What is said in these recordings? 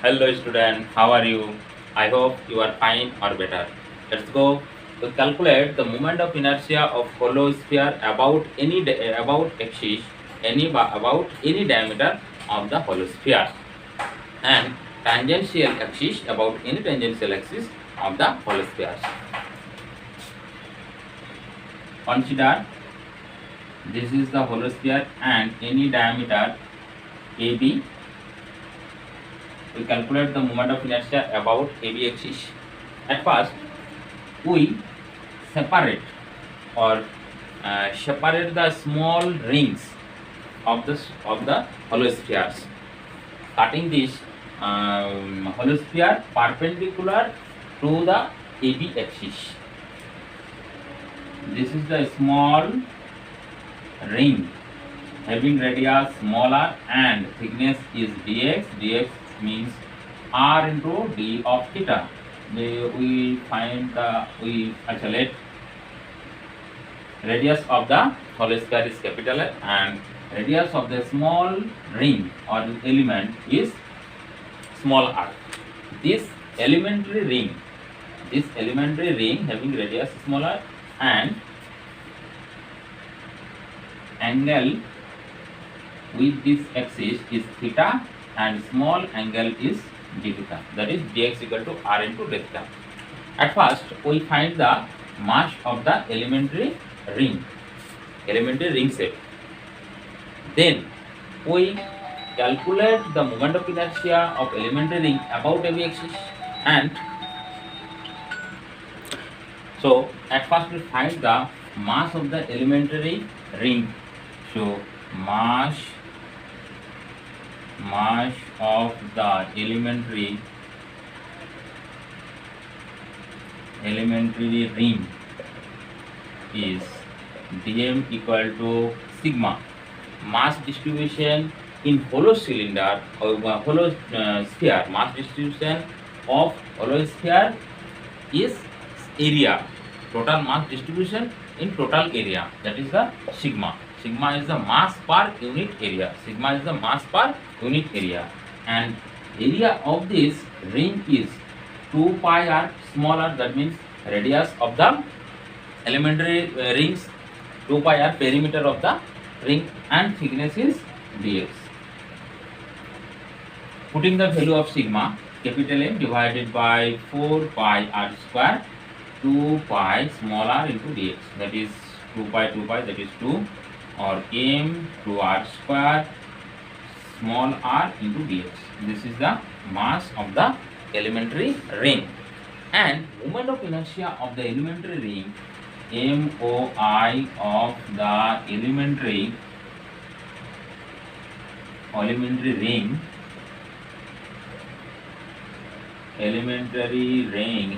Hello student, how are you? I hope you are fine or better. Let's go. To calculate the moment of inertia of hollow sphere about about axis, about any diameter of the hollow sphere, and tangential axis about any tangential axis of the hollow sphere. Consider this is the hollow sphere and any diameter AB. We calculate the moment of inertia about AB axis. At first, we separate or separate the small rings of the hollow spheres, cutting this hollow sphere perpendicular to the AB axis. This is the small ring having radius smaller and thickness is dx. Dx means r into d of theta. We isolate radius of the hollow sphere is capital A and radius of the small ring or element is small r. This elementary ring having radius smaller and angle with this axis is theta and small angle is d theta, that is dx equal to r into d theta. At first we find the mass of the elementary ring shape. Then we calculate the moment of inertia of elementary ring about AB axis, and so at first we find the mass of the elementary ring. So mass of the elementary ring is dm equal to sigma. Mass distribution in hollow cylinder or hollow sphere, mass distribution of hollow sphere is area, total mass distribution in total area, that is the sigma. Sigma is the mass per unit area. Sigma is the mass per unit area, and area of this ring is 2 pi r smaller. That means radius of the elementary rings 2 pi r perimeter of the ring, and thickness is dx. Putting the value of sigma, capital M divided by 4 pi r square, 2 pi small r into dx, that is 2 pi, that is 2, or m 2 r square small r into dx. This is the mass of the elementary ring, and moment of inertia of the elementary ring, MOI of the elementary ring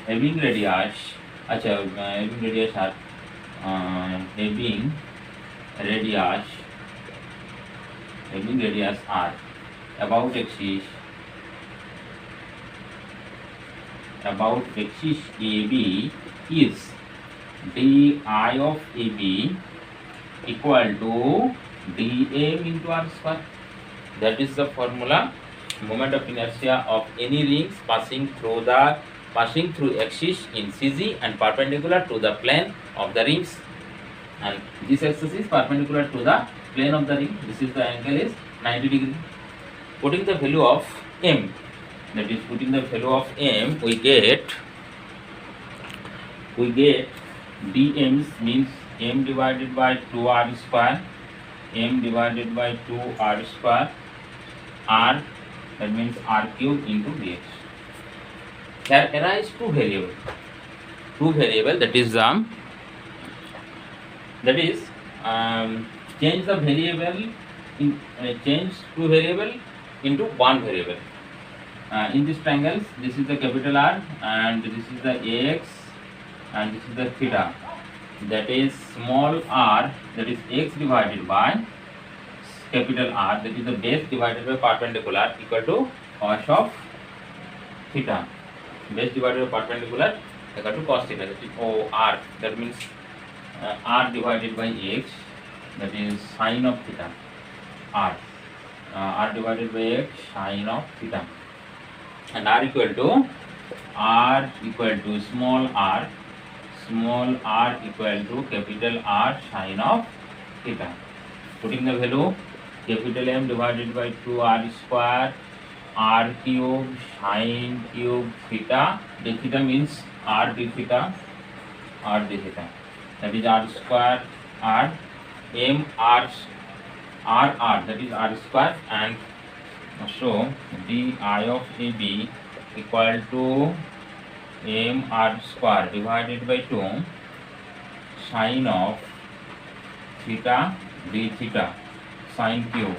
having radius, having radius r about axis AB is di of AB equal to dm into r square. That is the formula. Moment of inertia of any rings passing through axis in CG and perpendicular to the plane of the rings, and this axis is perpendicular to the plane of the ring. This is the angle is 90 degree. Putting the value of m, we get dm means m divided by 2r square, r, that means r cube into dx. There arise two variable, that is change the variable in change two variable into one variable. In this triangles, this is the capital R and this is the ax and this is the theta, that is small r, that is x divided by capital R, that is the base divided by perpendicular, equal to cos of theta. Base divided by perpendicular equal to cos theta, that is OR. That means r divided by x, that is sine of theta. R divided by x, sine of theta. and r equal to small r equal to capital R sine of theta. Putting the value capital M divided by 2 r square r cube sine cube theta. D theta means r d theta, that is r square r m r that is r square, and so di of AB equal to m r square divided by 2 sine of theta d theta sine cube,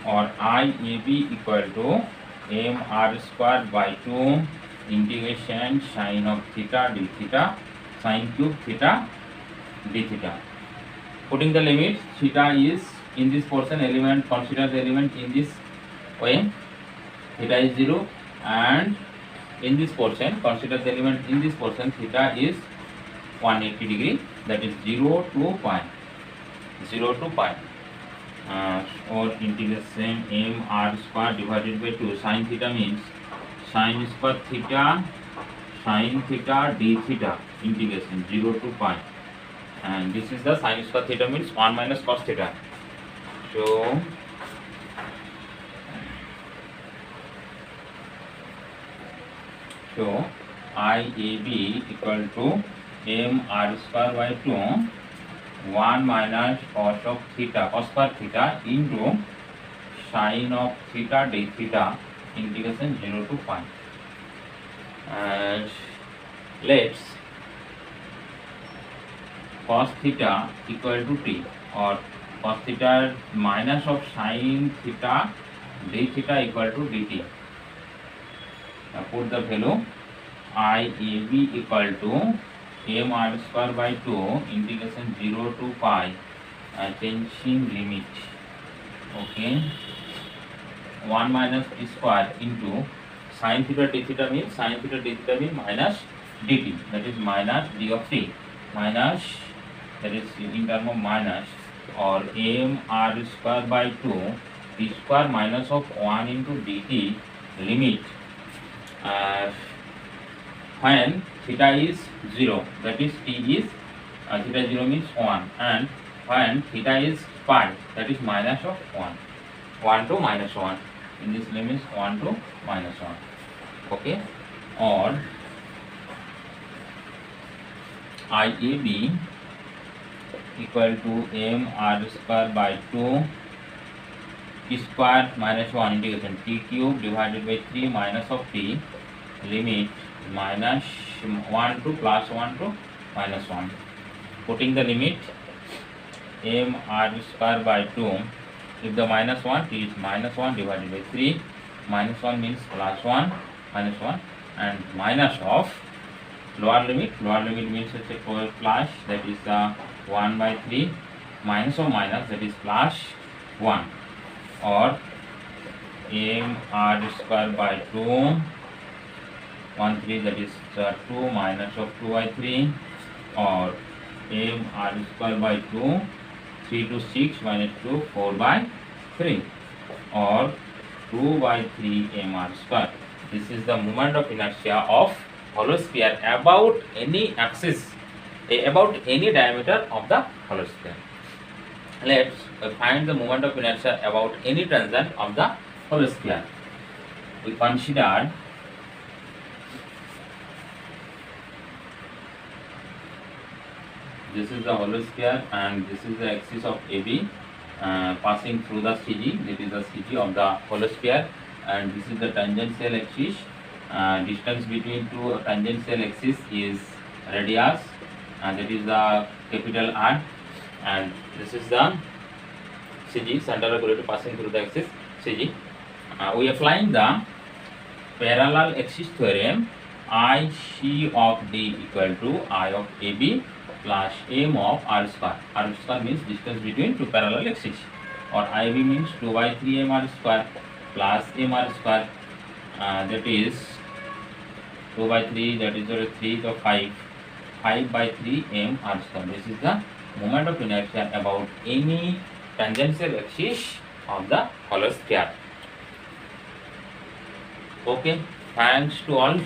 or IAB equal to m r square by 2 integration sine of theta d theta sine cube theta d theta. Putting the limit, theta is in this portion element, consider the element in this way, theta is 0, and in this portion consider the element in this portion, theta is 180 degree, that is 0 to pi, or integration m r square divided by 2 sin theta means sin square theta sin theta d theta integration 0 to pi, and this is the sin square theta means 1 minus cos theta. So IAB equal to m r square by 2 1 minus cos of theta, cos square theta into sine of theta d theta integration 0 to pi. And let's cos theta equal to t, or cos theta minus of sine theta d theta equal to dt. Now put the value IAB equal to m r square by 2 integration 0 to pi, changing limit, okay, 1 minus d square into sin theta d theta means minus dt, that is minus d of t, minus, that is in term of minus, or m r square by 2 d square minus of 1 into dt limit when theta is 0, that is t is theta 0 means 1, and when theta is pi, that is minus of 1 to minus 1, in this limit 1 to minus 1, okay, or IAB equal to m r square by 2 square minus 1 integration t cube divided by 3 minus of t limit minus 1 to plus 1 to minus 1. Putting the limit m r square by 2, if the minus 1, t is minus 1 divided by 3, minus 1 means plus 1, minus 1, and minus of lower limit means it's a plus, that is 1 by 3, minus of minus, that is plus 1, or m r square by 2 1 3, that is 2 minus of 2 by 3, or m r square by 2 3 to 6 minus 2 4 by 3, or 2 by 3 m r square. This is the moment of inertia of hollow sphere about any axis, about any diameter of the hollow sphere. Let's find the moment of inertia about any tangent of the hollow sphere. We consider this is the hollow sphere and this is the axis of AB passing through the CG. This is the CG of the hollow sphere, and this is the tangential axis. Distance between two tangential axis is radius, and that is the capital R, and this is the CG, center of gravity passing through the axis CG. We are applying the parallel axis theorem. IC of D equal to I of AB plus m of r square. R square means distance between two parallel axes, or IB means 2 by 3 m r square plus m r square, that is 2 by 3, that is 3 to 5 by 3 m r square. This is the moment of inertia about any tangential axis of the hollow sphere. Okay. Thanks to all